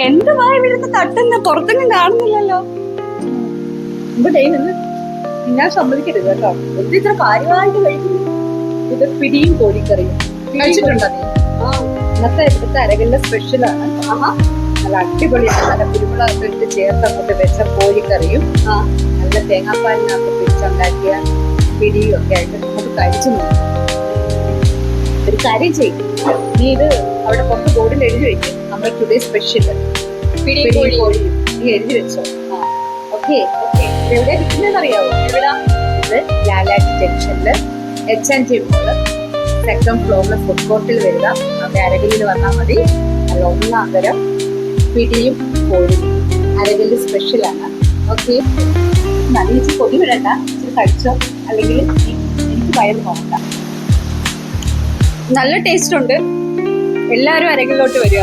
എന്തുവാ ഇവിടുന്ന് തട്ടുന്ന പുറത്തൊന്നും കാണുന്നില്ലല്ലോ. ഞാൻ സമ്മതിക്കരുത് കേട്ടോ. എന്ത് ഇത്ര കാര്യമായിട്ട് കഴിക്കുന്നു? ഇത് പിടിയും കോഴിക്കറിയും കഴിച്ചിട്ടുണ്ടോ നീ? ഇന്നത്തെ ഇവിടുത്തെ അരകലിന്റെ സ്പെഷ്യലാണ്. നല്ല അടിപൊളിയാണ്. നല്ല കുരുമുളകൊക്കെ ഇട്ട് ചേർത്ത് അങ്ങോട്ട് വെച്ച കോഴിക്കറിയും നല്ല തേങ്ങാപ്പാലിനകത്ത് പിടിച്ചുണ്ടാക്കിയ പിടിയും ഒക്കെ ആയിട്ട് നമുക്ക് കഴിച്ചു നോക്കാം. ഒരു കാര്യം ചെയ്യും, നീ ഇത് അവിടെ പുറത്ത് ബോർഡിൽ എഴുതി വെക്കും. നമ്മൾ ടുഡേ സ്പെഷ്യൽ പിടിയും കോഴിയും നീ എഴുതി വെച്ചോ. Okay okay. എവിടെയാ കിട്ടുന്നതെന്ന് അറിയാവോ? എവിടാ? ഇത് ലാലാജി ജംഗ്ഷനില് H&T മോള് സെക്കൻഡ് ഫ്ലോറിൽ ഫുഡ് കോർട്ടിൽ വരിക. അവിടെ അരകലിൽ വന്നാൽ മതി. അത് ഒന്നാം തരം പിടിയും കോഴിയും അരകല് സ്പെഷ്യലാണ്. ഓക്കെ, നനയിച്ച് പൊടി വിടണ്ട, ഇച്ചിരി കഴിച്ചോ, അല്ലെങ്കിൽ എനിക്ക് വയറ് നോക്കണ്ട. നല്ല ടേസ്റ്റ് ഉണ്ട്. എല്ലാരും അരകിലോട്ട് വരിക.